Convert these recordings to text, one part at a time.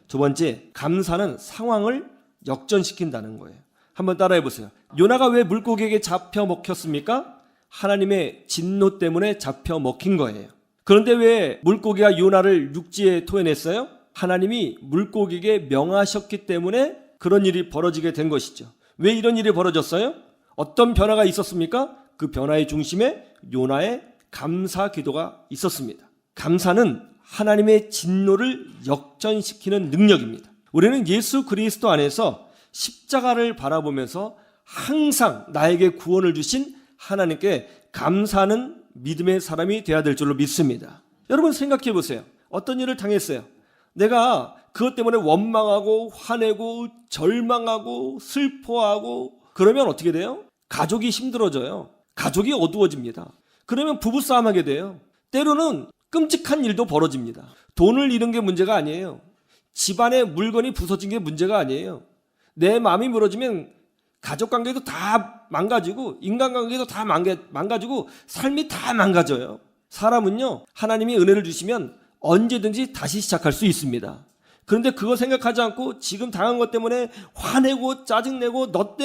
두 번째, 감사는 상황을 역전시킨다는 거예요. 한번 따라해 보세요. 요나가 왜 물고기에게 잡혀 먹혔습니까? 하나님의 진노 때문에 잡혀 먹힌 거예요. 그런데 왜 물고기가 요나를 육지에 토해냈어요? 하나님이 물고기에게 명하셨기 때문에 그런 일이 벌어지게 된 것이죠. 왜 이런 일이 벌어졌어요? 어떤 변화가 있었습니까? 그 변화의 중심에 요나의 감사 기도가 있었습니다. 감사는 하나님의 진노를 역전시키는 능력입니다. 우리는 예수 그리스도 안에서 십자가를 바라보면서 항상 나에게 구원을 주신 하나님께 감사하는 믿음의 사람이 되어야 될 줄로 믿습니다. 여러분 생각해 보세요. 어떤 일을 당했어요. 내가 그것 때문에 원망하고 화내고 절망하고 슬퍼하고 그러면 어떻게 돼요? 가족이 힘들어져요. 가족이 어두워집니다. 그러면 부부싸움하게 돼요. 때로는 끔찍한 일도 벌어집니다. 돈을 잃은 게 문제가 아니에요. 집안의 물건이 부서진 게 문제가 아니에요. 내 마음이 무너지면 가족관계도 다 망가지고 인간관계도 다 망가지고 삶이 다 망가져요. 사람은요, 하나님이 은혜를 주시면 언제든지 다시 시작할 수 있습니다. 그런데 그거 생각하지 않고 지금 당한 것 때문에 화내고 짜증내고 너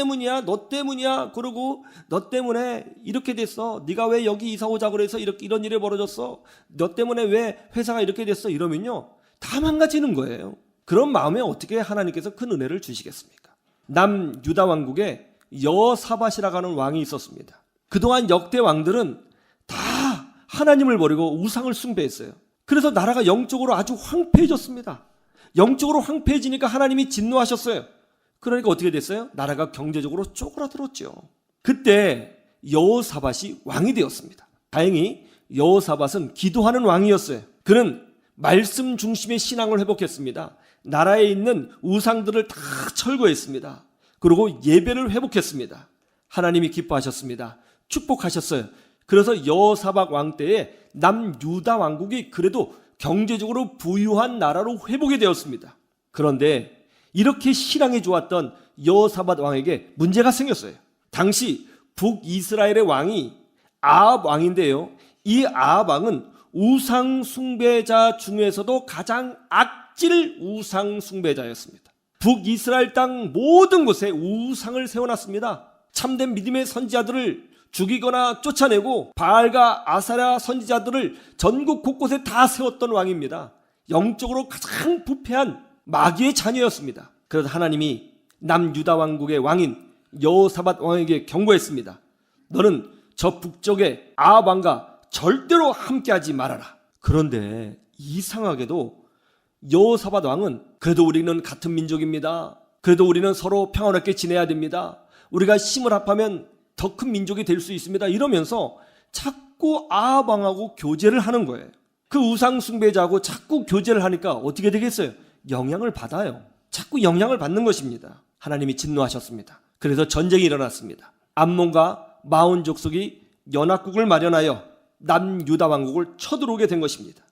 때문이야 그러고 너 때문에 이렇게 됐어. 네가 왜 여기 이사 오자고 그래서 이런 일이 벌어졌어. 너 때문에 왜 회사가 이렇게 됐어. 이러면요 다 망가지는 거예요. 그런 마음에 어떻게 하나님께서 큰 은혜를 주시겠습니까? 남유다 왕국에 여사밧이라고 하는 왕이 있었습니다. 그동안 역대 왕들은 다 하나님을 버리고 우상을 숭배했어요. 그래서 나라가 영적으로 아주 황폐해졌습니다. 영적으로 황폐해지니까 하나님이 진노하셨어요. 그러니까 어떻게 됐어요? 나라가 경제적으로 쪼그라들었죠. 그때 여호사밧이 왕이 되었습니다. 다행히 여호사밧은 기도하는 왕이었어요. 그는 말씀 중심의 신앙을 회복했습니다. 나라에 있는 우상들을 다 철거했습니다. 그리고 예배를 회복했습니다. 하나님이 기뻐하셨습니다. 축복하셨어요. 그래서 여호사밧 왕 때에 남유다 왕국이 그래도 경제적으로 부유한 나라로 회복이 되었습니다. 그런데 이렇게 신앙이 좋았던 여호사밧 왕에게 문제가 생겼어요. 당시 북이스라엘의 왕이 아합 왕인데요. 이 아합 왕은 우상 숭배자 중에서도 가장 악질 우상 숭배자였습니다. 북이스라엘 땅 모든 곳에 우상을 세워놨습니다. 참된 믿음의 선지자들을 죽이거나 쫓아내고 바알과 아사랴 선지자들을 전국 곳곳에 다 세웠던 왕입니다. 영적으로 가장 부패한 마귀의 자녀였습니다. 그래서 하나님이 남유다 왕국의 왕인 여호사밧 왕에게 경고했습니다. 너는 저 북쪽의 아합 왕과 절대로 함께하지 말아라. 그런데 이상하게도 여호사밧 왕은 그래도 우리는 같은 민족입니다. 그래도 우리는 서로 평안하게 지내야 됩니다. 우리가 힘을 합하면 더 큰 민족이 될 수 있습니다. 이러면서 자꾸 아합 왕하고 교제를 하는 거예요. 그 우상 숭배자하고 자꾸 교제를 하니까 어떻게 되겠어요? 영향을 받아요. 자꾸 영향을 받는 것입니다. 하나님이 진노하셨습니다. 그래서 전쟁이 일어났습니다. 암몬과 마온 족속이 연합국을 마련하여 남유다 왕국을 쳐들어오게 된 것입니다.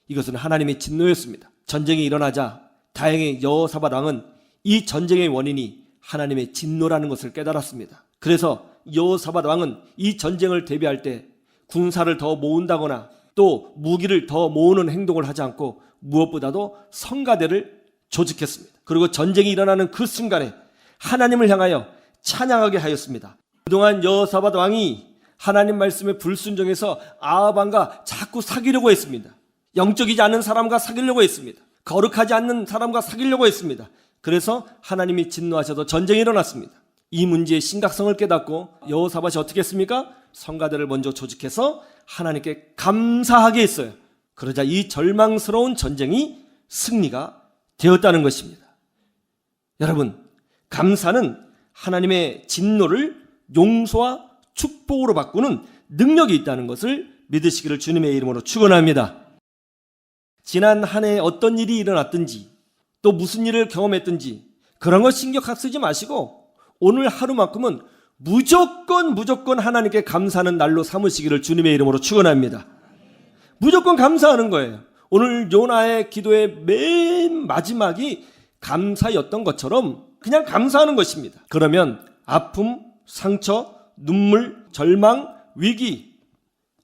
이것은 하나님의 진노였습니다. 전쟁이 일어나자 다행히 여호사밧 왕은 이 전쟁의 원인이 하나님의 진노라는 것을 깨달았습니다. 그래서 여호사밧 왕은 이 전쟁을 대비할 때 군사를 더 모은다거나 또 무기를 더 모으는 행동을 하지 않고 무엇보다도 성가대를 조직했습니다. 그리고 전쟁이 일어나는 그 순간에 하나님을 향하여 찬양하게 하였습니다. 그동안 여호사밧 왕이 하나님 말씀에 불순종해서 아합 왕과 자꾸 사귀려고 했습니다. 영적이지 않은 사람과 사귀려고 했습니다. 거룩하지 않는 사람과 사귀려고 했습니다. 그래서 하나님이 진노하셔서 전쟁이 일어났습니다. 이 문제의 심각성을 깨닫고 여호사밧이 어떻게 했습니까? 성가대를 먼저 조직해서 하나님께 감사하게 했어요. 그러자 이 절망스러운 전쟁이 승리가 되었다는 것입니다. 여러분, 감사는 하나님의 진노를 용서와 축복으로 바꾸는 능력이 있다는 것을 믿으시기를 주님의 이름으로 축원합니다. 지난 한 해에 어떤 일이 일어났든지 또 무슨 일을 경험했든지 그런 거 신경 쓰지 마시고 오늘 하루만큼은 무조건 하나님께 감사하는 날로 삼으시기를 주님의 이름으로 축원합니다. 무조건 감사하는 거예요. 오늘 요나의 기도의 맨 마지막이 감사였던 것처럼 그냥 감사하는 것입니다. 그러면 아픔, 상처, 눈물, 절망, 위기,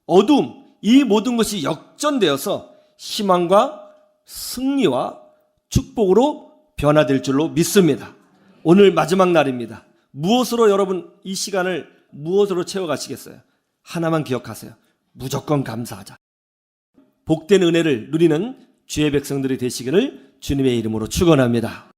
어두움 이 모든 것이 역전되어서 희망과 승리와 축복으로 변화될 줄로 믿습니다. 오늘 마지막 날입니다. 무엇으로 여러분 이 시간을 무엇으로 채워가시겠어요? 하나만 기억하세요. 무조건 감사하자. 복된 은혜를 누리는 주의 백성들이 되시기를 주님의 이름으로 축원합니다.